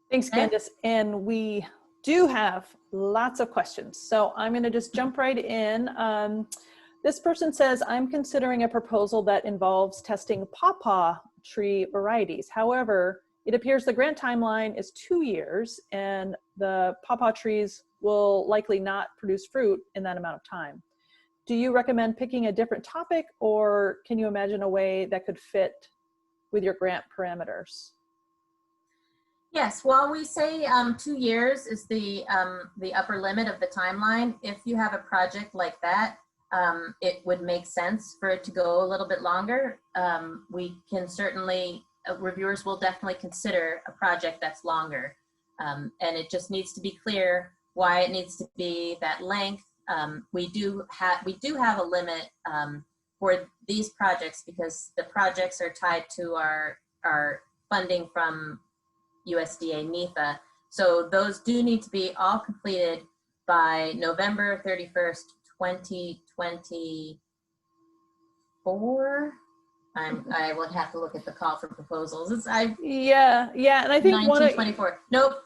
Thanks, Okay. Candace. And we do have lots of questions. So I'm going to just jump right in. This person says, I'm considering a proposal that involves testing pawpaw tree varieties. However, it appears the grant timeline is 2 years and the pawpaw trees will likely not produce fruit in that amount of time. Do you recommend picking a different topic, or can you imagine a way that could fit with your grant parameters? Yes, while we say 2 years is the upper limit of the timeline, if you have a project like that, it would make sense for it to go a little bit longer. We can certainly, reviewers will definitely consider a project that's longer. And it just needs to be clear why it needs to be that length. We do have a limit for these projects because the projects are tied to our funding from USDA NIFA. So those do need to be all completed by November 31st, 2024. I would have to look at the call for proposals. Yeah, and I think 1924. Nope,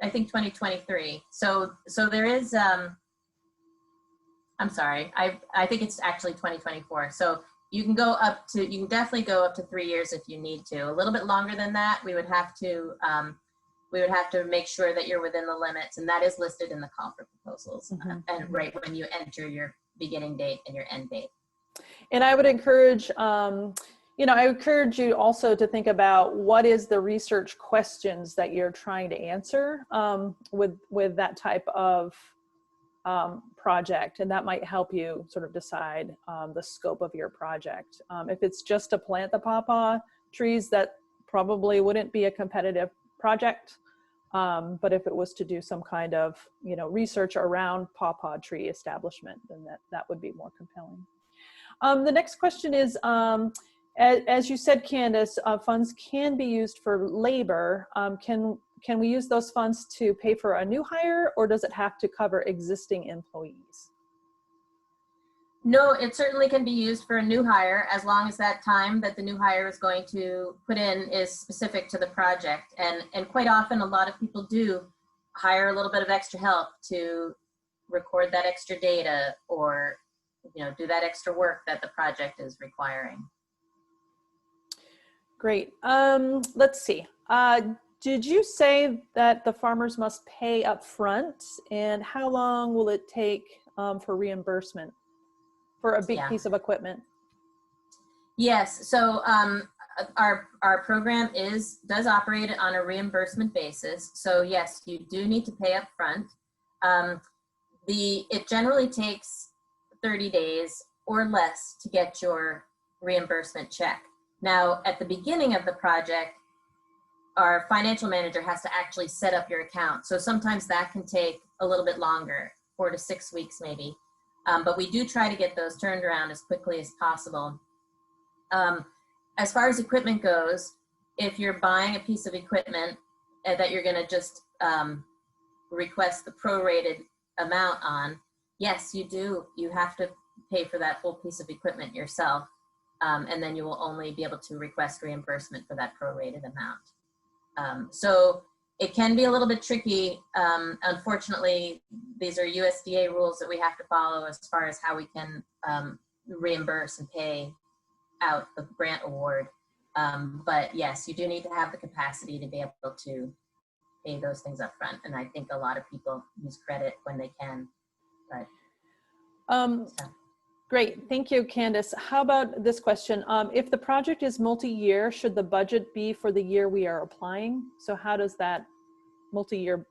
I think 2023. So there is I'm sorry. I think it's actually 2024. So you can definitely go up to 3 years if you need to. A little bit longer than that, we would have to make sure that you're within the limits, and that is listed in the call for proposals, and right when you enter your beginning date and your end date. And I would encourage, I encourage you also to think about what is the research questions that you're trying to answer with that type of project, and that might help you sort of decide the scope of your project. If it's just to plant the pawpaw trees, that probably wouldn't be a competitive project. But if it was to do some kind of, research around pawpaw tree establishment, then that would be more compelling. The next question is, as you said, Candace, funds can be used for labor. Can can we use those funds to pay for a new hire, or does it have to cover existing employees? No, it certainly can be used for a new hire as long as that time that the new hire is going to put in is specific to the project. And quite often, a lot of people do hire a little bit of extra help to record that extra data or, you know, do that extra work that the project is requiring. Great. Let's see. Did you say that the farmers must pay up front, and how long will it take for reimbursement for a big piece of equipment? Yes, so our program does operate on a reimbursement basis. So yes, you do need to pay up front. It generally takes 30 days or less to get your reimbursement check. Now, at the beginning of the project, our financial manager has to actually set up your account. So sometimes that can take a little bit longer, 4 to 6 weeks maybe. But we do try to get those turned around as quickly as possible. As far as equipment goes, if you're buying a piece of equipment that you're gonna just request the prorated amount on, yes, you do. You have to pay for that full piece of equipment yourself. And then you will only be able to request reimbursement for that prorated amount. So it can be a little bit tricky. Unfortunately, these are USDA rules that we have to follow as far as how we can reimburse and pay out the grant award. But yes, you do need to have the capacity to be able to pay those things up front. And I think a lot of people use credit when they can. But, Great, thank you, Candace. How about this question? If the project is multi-year, should the budget be for the year we are applying? So how does that multi-year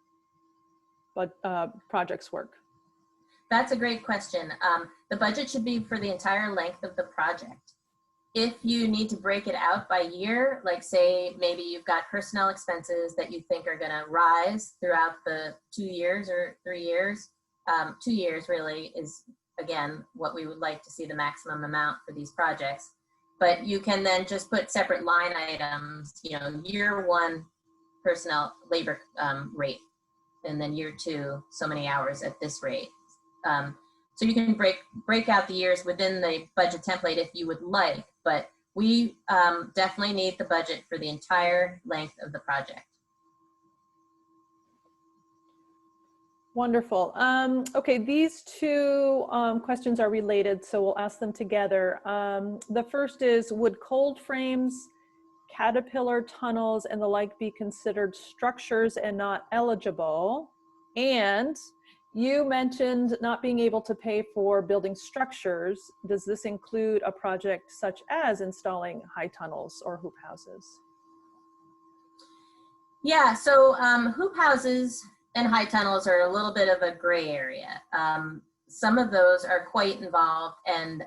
projects work? That's a great question. The budget should be for the entire length of the project. If you need to break it out by year, like say maybe you've got personnel expenses that you think are gonna rise throughout the 2 years or 3 years, 2 years really is, again, what we would like to see the maximum amount for these projects. But you can then just put separate line items, you know, year 1 personnel labor rate, and then year 2, so many hours at this rate. So you can break out the years within the budget template if you would like, but we definitely need the budget for the entire length of the project. Wonderful. Okay, these two questions are related, so we'll ask them together. The first is, would cold frames, caterpillar tunnels, and the like be considered structures and not eligible? And you mentioned not being able to pay for building structures. Does this include a project such as installing high tunnels or hoop houses? Yeah, so hoop houses and high tunnels are a little bit of a gray area. Some of those are quite involved and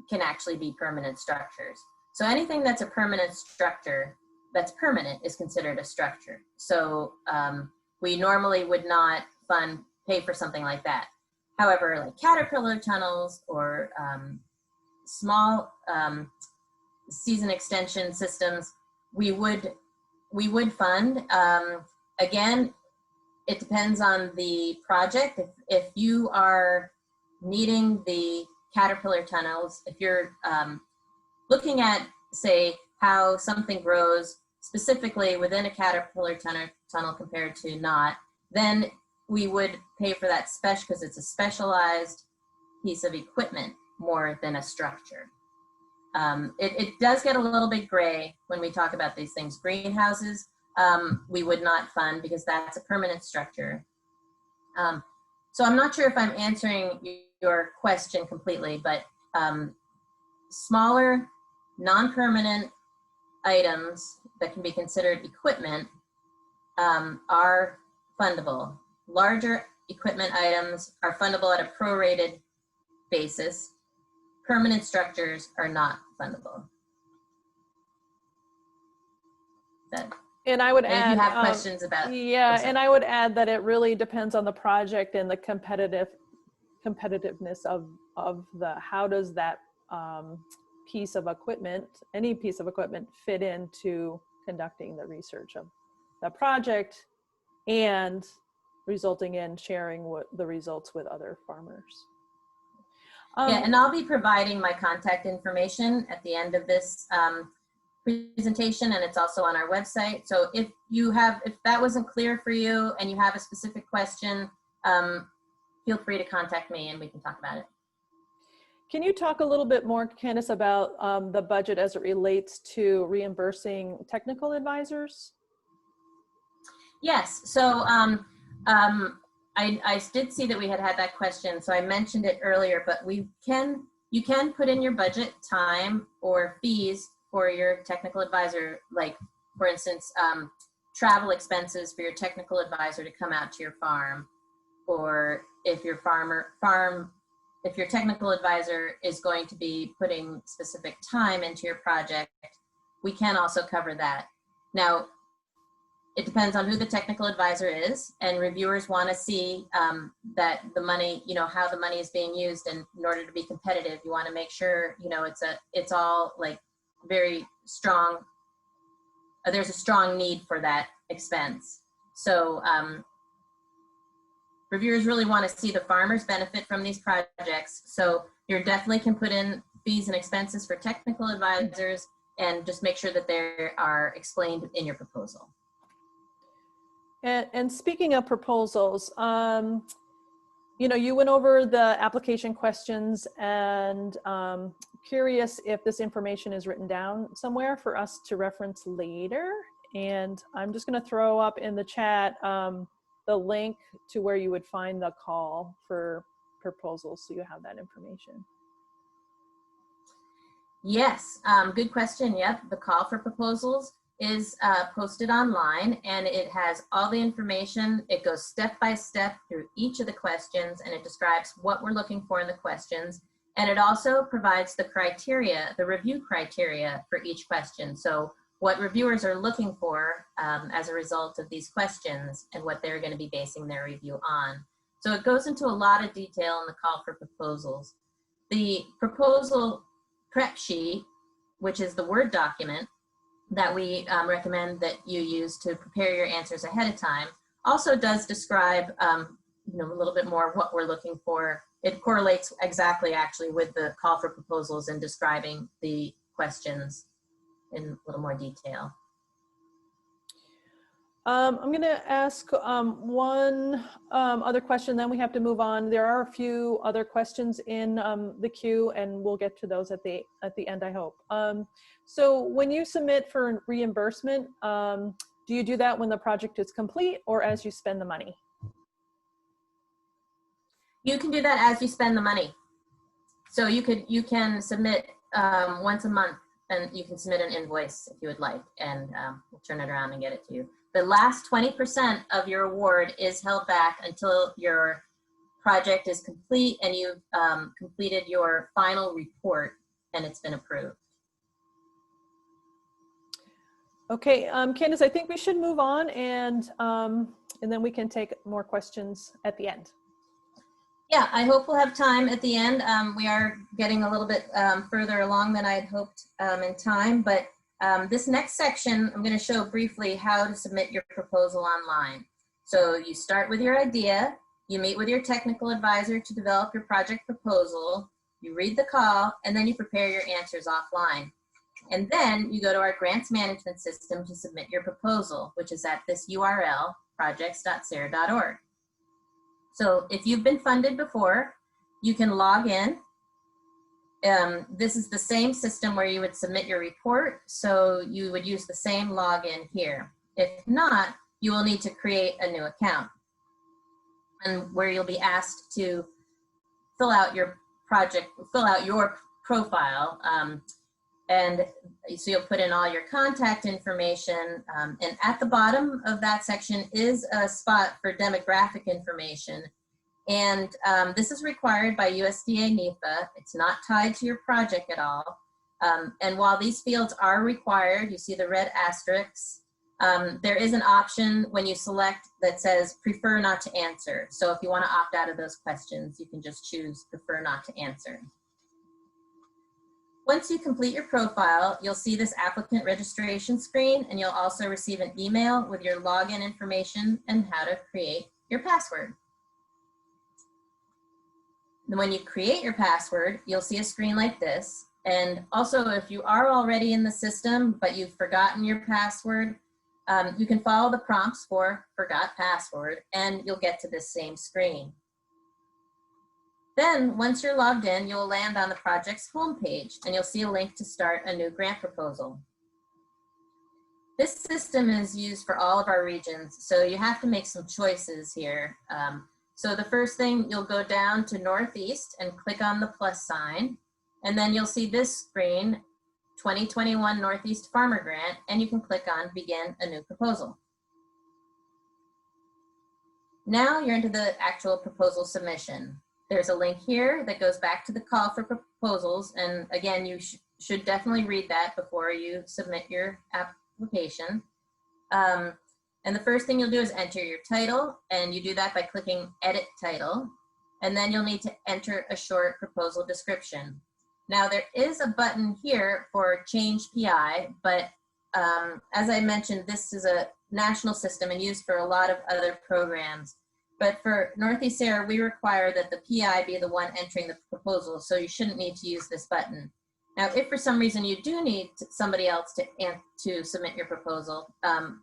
can actually be permanent structures. So anything that's a permanent structure, that's permanent, is considered a structure. So we normally would not pay for something like that. However, like caterpillar tunnels or small season extension systems, we would fund. Again, it depends on the project. If you are needing the caterpillar tunnels, if you're looking at, say, how something grows specifically within a caterpillar tunnel compared to not, then we would pay for that because it's a specialized piece of equipment more than a structure. It does get a little bit gray when we talk about these things. Greenhouses, we would not fund because that's a permanent structure. So I'm not sure if I'm answering your question completely, but smaller, non-permanent items that can be considered equipment are fundable. Larger equipment items are fundable at a prorated basis. Permanent structures are not fundable. And I would add, if you have questions about. Yeah, and I would add that it really depends on the project and the competitiveness of the, how does that piece of equipment, any piece of equipment, fit into conducting the research the project and resulting in sharing the results with other farmers. Yeah, and I'll be providing my contact information at the end of this presentation, and it's also on our website. So if that wasn't clear for you and you have a specific question, feel free to contact me and we can talk about it. Can you talk a little bit more, Candace, about the budget as it relates to reimbursing technical advisors? Yes, so I did see that we had that question, so I mentioned it earlier, but you can put in your budget time or fees for your technical advisor, like for instance, travel expenses for your technical advisor to come out to your farm, or if your if your technical advisor is going to be putting specific time into your project, we can also cover that. Now, it depends on who the technical advisor is, and reviewers want to see that the money, how the money is being used, and in order to be competitive, you want to make sure, it's all like very strong. There's a strong need for that expense. So reviewers really want to see the farmers benefit from these projects. So you definitely can put in fees and expenses for technical advisors, and just make sure that they are explained in your proposal. And speaking of proposals, you went over the application questions, and curious if this information is written down somewhere for us to reference later. And I'm just going to throw up in the chat the link to where you would find the call for proposals, so you have that information. Yes, good question. Yep, the call for proposals is posted online, and it has all the information. It goes step by step through each of the questions, and it describes what we're looking for in the questions. And it also provides the criteria, the review criteria for each question. So what reviewers are looking for as a result of these questions, and what they're going to be basing their review on. So it goes into a lot of detail in the call for proposals. The proposal prep sheet, which is the Word document that we recommend that you use to prepare your answers ahead of time, also does describe a little bit more what we're looking for. It correlates exactly actually with the call for proposals in describing the questions in a little more detail. I'm going to ask one other question, then we have to move on. There are a few other questions in the queue, and we'll get to those at the end, I hope. So when you submit for reimbursement, do you do that when the project is complete or as you spend the money? You can do that as you spend the money. So you can submit once a month, and you can submit an invoice if you would like, and we'll turn it around and get it to you. The last 20% of your award is held back until your project is complete and you've completed your final report and it's been approved. Okay, Candace, I think we should move on, and then we can take more questions at the end. Yeah, I hope we'll have time at the end. We are getting a little bit further along than I had hoped in time, but this next section, I'm going to show briefly how to submit your proposal online. So you start with your idea, you meet with your technical advisor to develop your project proposal, you read the call, and then you prepare your answers offline. And then you go to our grants management system to submit your proposal, which is at this URL, projects.sare.org. So if you've been funded before, you can log in. This is the same system where you would submit your report, so you would use the same login here. If not, you will need to create a new account, and where you'll be asked to fill out your profile, and so you'll put in all your contact information, and at the bottom of that section is a spot for demographic information. And this is required by USDA NEPA. It's not tied to your project at all. And while these fields are required, you see the red asterisks, there is an option when you select that says prefer not to answer. So if you want to opt out of those questions, you can just choose prefer not to answer. Once you complete your profile, you'll see this applicant registration screen, and you'll also receive an email with your login information and how to create your password. And when you create your password, you'll see a screen like this. And also, if you are already in the system, but you've forgotten your password, you can follow the prompts for forgot password, and you'll get to this same screen. Then, once you're logged in, you'll land on the project's homepage, and you'll see a link to start a new grant proposal. This system is used for all of our regions, so you have to make some choices here. So the first thing, you'll go down to Northeast and click on the plus sign, and then you'll see this screen, 2021 Northeast Farmer Grant, and you can click on Begin a New Proposal. Now you're into the actual proposal submission. There's a link here that goes back to the call for proposals, and again, you should definitely read that before you submit your application. And the first thing you'll do is enter your title, and you do that by clicking Edit Title, and then you'll need to enter a short proposal description. Now there is a button here for Change PI, but as I mentioned, this is a national system and used for a lot of other programs. But for Northeast SARE, we require that the PI be the one entering the proposal, so you shouldn't need to use this button. Now, if for some reason you do need somebody else to submit your proposal,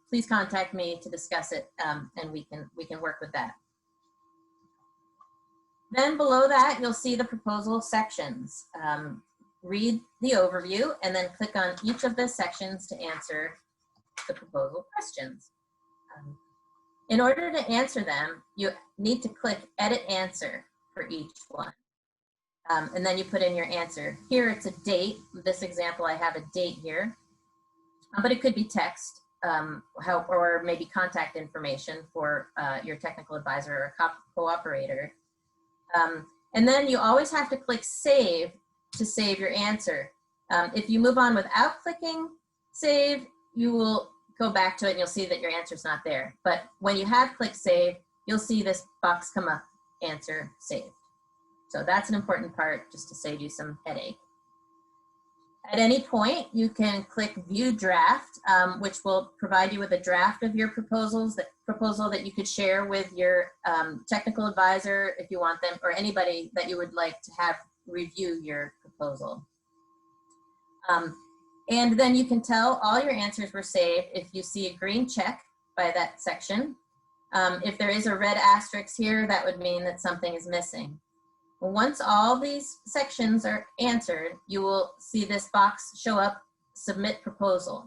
please contact me to discuss it, and we can work with that. Then below that, you'll see the proposal sections. Read the overview and then click on each of the sections to answer the proposal questions. In order to answer them, you need to click Edit Answer for each one. And then you put in your answer. Here it's a date. This example, I have a date here, but it could be text or maybe contact information for your technical advisor or cooperator. And then you always have to click Save to save your answer. If you move on without clicking Save, you will go back to it and you'll see that your answer's not there. But when you have clicked Save, you'll see this box come up, Answer Saved. So that's an important part, just to save you some headache. At any point, you can click View Draft, which will provide you with a draft of your proposal that you could share with your technical advisor if you want them, or anybody that you would like to have review your proposal. And then you can tell all your answers were saved if you see a green check by that section. If there is a red asterisk here, that would mean that something is missing. Once all these sections are answered, you will see this box show up, Submit Proposal.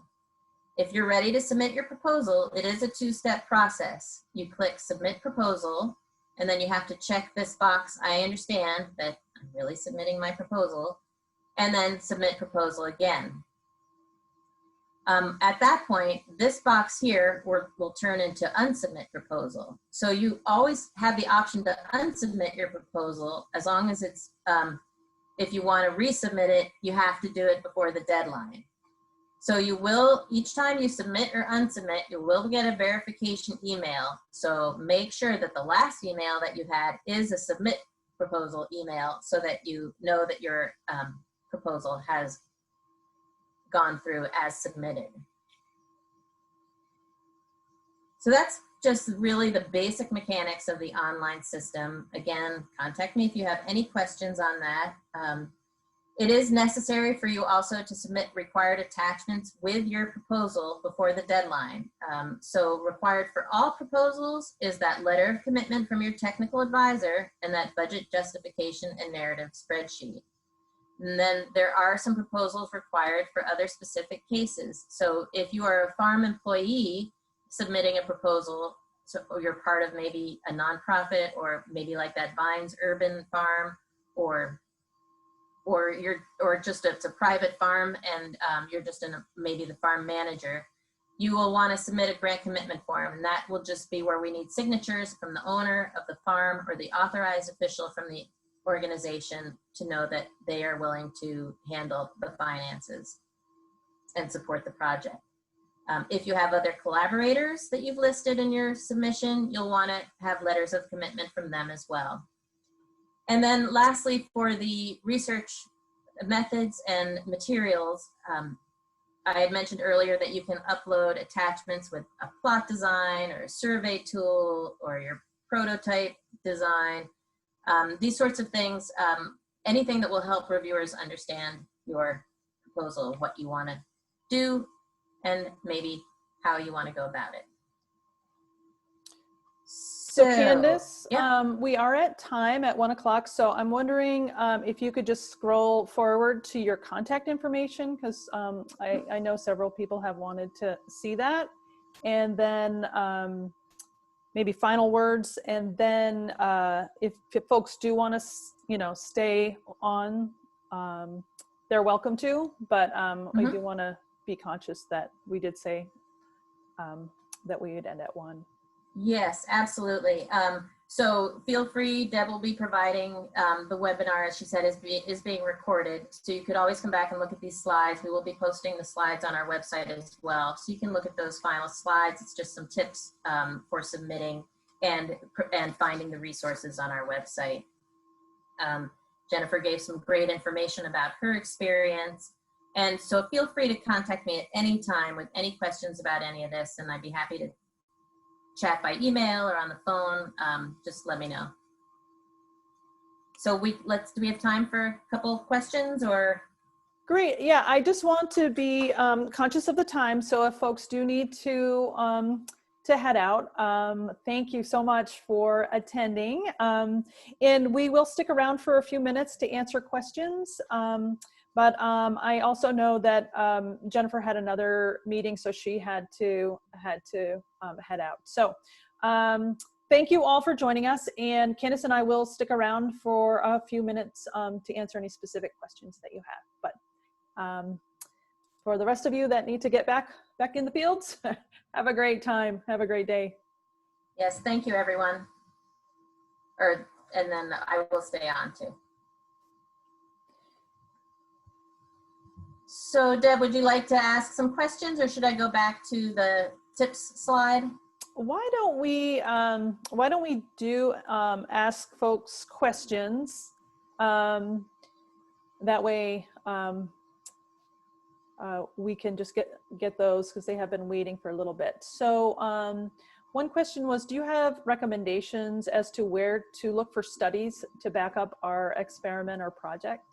If you're ready to submit your proposal, it is a two-step process. You click Submit Proposal, and then you have to check this box, I understand that I'm really submitting my proposal, and then Submit Proposal again. At that point, this box here will turn into Unsubmit Proposal. So you always have the option to unsubmit your proposal as long as it's, if you want to resubmit it, you have to do it before the deadline. So you will, each time you submit or unsubmit, you will get a verification email. So make sure that the last email that you had is a Submit Proposal email so that you know that your proposal has gone through as submitted. So that's just really the basic mechanics of the online system. Again, contact me if you have any questions on that. It is necessary for you also to submit required attachments with your proposal before the deadline. So required for all proposals is that letter of commitment from your technical advisor and that budget justification and narrative spreadsheet. And then there are some proposals required for other specific cases. So if you are a farm employee submitting a proposal, or you're part of maybe a nonprofit, or maybe like that Vines Urban Farm, or just it's a private farm and you're just maybe the farm manager, you will want to submit a grant commitment form, and that will just be where we need signatures from the owner of the farm or the authorized official from the organization to know that they are willing to handle the finances and support the project. If you have other collaborators that you've listed in your submission, you'll want to have letters of commitment from them as well. And then lastly, for the research methods and materials, I had mentioned earlier that you can upload attachments with a plot design or a survey tool or your prototype design. These sorts of things, anything that will help reviewers understand your proposal, what you want to do, and maybe how you want to go about it. So Candace, yeah. We are at time at 1 o'clock. So I'm wondering if you could just scroll forward to your contact information, because I know several people have wanted to see that. And then maybe final words. And then if folks do want to, stay on, they're welcome to. But I do want to be conscious that we did say that we would end at 1. Yes, absolutely. So feel free, Deb will be providing the webinar, as she said, is being recorded. So you could always come back and look at these slides. We will be posting the slides on our website as well. So you can look at those final slides. It's just some tips for submitting and finding the resources on our website. Jennifer gave some great information about her experience. And so feel free to contact me at any time with any questions about any of this, and I'd be happy to chat by email or on the phone. Just let me know. So do we have time for a couple of questions or? Great. Yeah, I just want to be conscious of the time. So if folks do need to head out, thank you so much for attending. And we will stick around for a few minutes to answer questions. But I also know that Jennifer had another meeting, so she had to head out. So thank you all for joining us. And Candace and I will stick around for a few minutes to answer any specific questions that you have. But for the rest of you that need to get back in the fields, have a great time. Have a great day. Yes, thank you, everyone. And then I will stay on too. So Deb, would you like to ask some questions, or should I go back to the tips slide? Why don't we do ask folks questions? That way we can just get those, because they have been waiting for a little bit. So one question was, do you have recommendations as to where to look for studies to back up our experiment or project?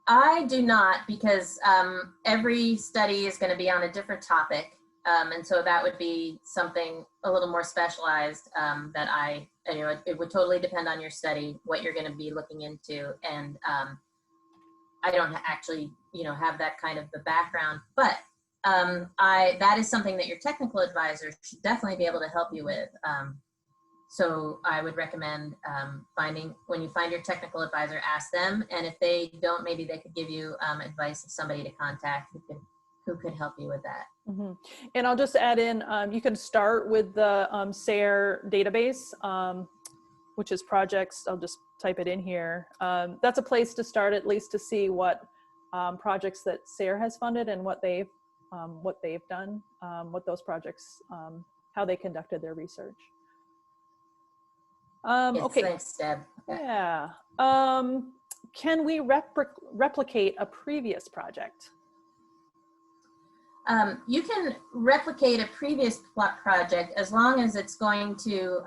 I do not, because every study is going to be on a different topic. And so that would be something a little more specialized that it would totally depend on your study, what you're going to be looking into. And I don't actually, have that kind of the background, but that is something that your technical advisor should definitely be able to help you with. So I would recommend when you find your technical advisor, ask them. And if they don't, maybe they could give you advice of somebody to contact who could help you with that. Mm-hmm. And I'll just add in, you can start with the SARE database, which is projects. I'll just type it in here. That's a place to start, at least to see what projects that SARE has funded and what they've done, what those projects, how they conducted their research. Yes, okay. Thanks, Deb. Okay. Yeah. Can we replicate a previous project? You can replicate a previous project as long as it's going to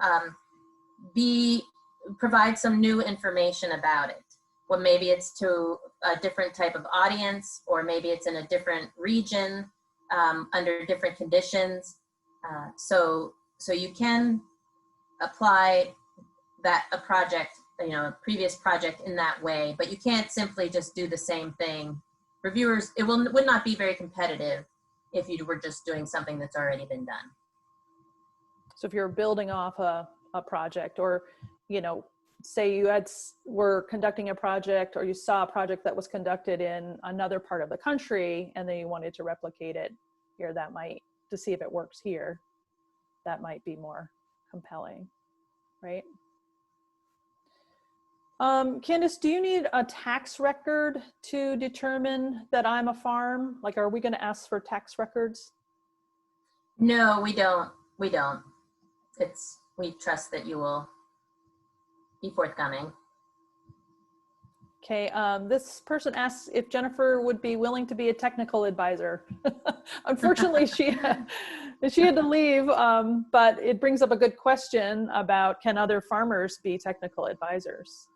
provide some new information about it. Well, maybe it's to a different type of audience, or maybe it's in a different region under different conditions. So you can apply a previous project in that way, but you can't simply just do the same thing. Reviewers, it would not be very competitive if you were just doing something that's already been done. So if you're building off a project, or, say you were conducting a project, or you saw a project that was conducted in another part of the country, and then you wanted to replicate it here, to see if it works here, that might be more compelling, right? Candace, do you need a tax record to determine that I'm a farm? Like, are we going to ask for tax records? No, we don't. We trust that you will be forthcoming. Okay, this person asks if Jennifer would be willing to be a technical advisor. Unfortunately, she had to leave, but it brings up a good question about, can other farmers be technical advisors?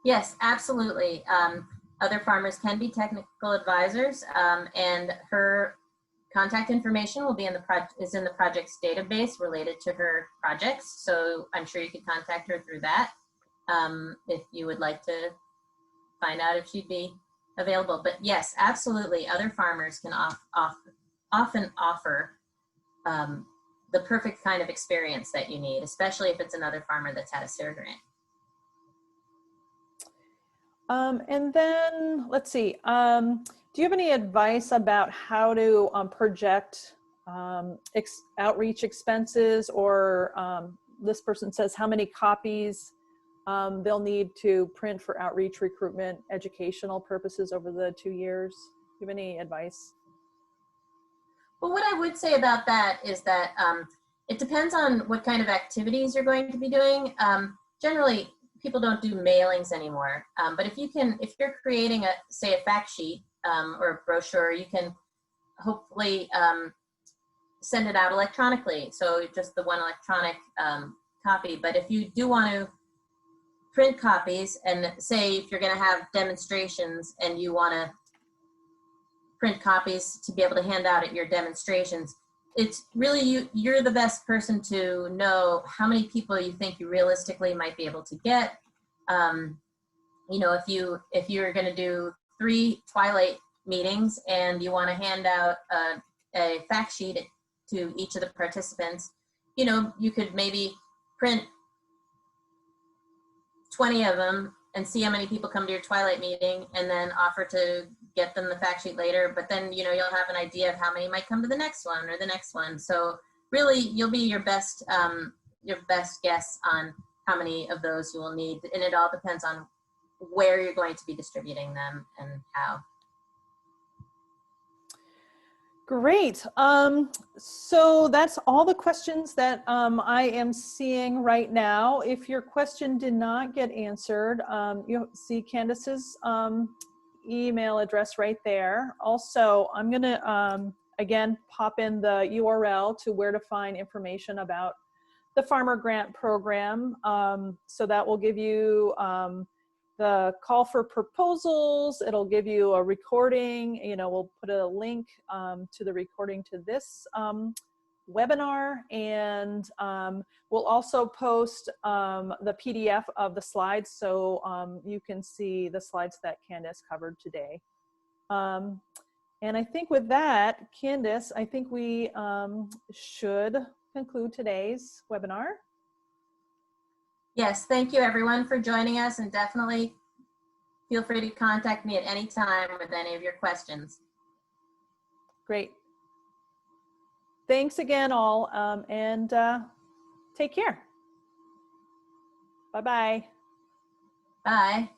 Yes, absolutely. Other farmers can be technical advisors, and her contact information will be in the project's database related to her projects. So I'm sure you could contact her through that if you would like to find out if she'd be available. But yes, absolutely, other farmers can often offer the perfect kind of experience that you need, especially if it's another farmer that's had a SARE grant. And then let's see, do you have any advice about how to project outreach expenses, or this person says how many copies they'll need to print for outreach, recruitment, educational purposes over the 2 years? Do you have any advice? Well, what I would say about that is that it depends on what kind of activities you're going to be doing. Generally, people don't do mailings anymore, but if you're creating say a fact sheet or a brochure, you can hopefully send it out electronically. So just the one electronic copy. But if you do want to print copies, and say if you're going to have demonstrations and you want to print copies to be able to hand out at your demonstrations, it's really you're the best person to know how many people you think you realistically might be able to get. You know, if you're going to do 3 Twilight meetings and you want to hand out a fact sheet to each of the participants, you know, you could maybe print 20 of them and see how many people come to your Twilight meeting, and then offer to get them the fact sheet later. But then, you know, you'll have an idea of how many might come to the next one or the next one. So really, you'll be your best guess on how many of those you will need. And it all depends on where you're going to be distributing them and how. Great. So that's all the questions that I am seeing right now. If your question did not get answered, you'll see Candace's email address right there. Also, I'm going to, again, pop in the URL to where to find information about the Farmer Grant Program. So that will give you the call for proposals. It'll give you a recording. You know, we'll put a link to the recording to this webinar, and we'll also post the PDF of the slides, so you can see the slides that Candace covered today. And I think with that, Candace, I think we should conclude today's webinar. Yes, thank you everyone for joining us, and definitely feel free to contact me at any time with any of your questions. Great. Thanks again all, and take care. Bye-bye. Bye.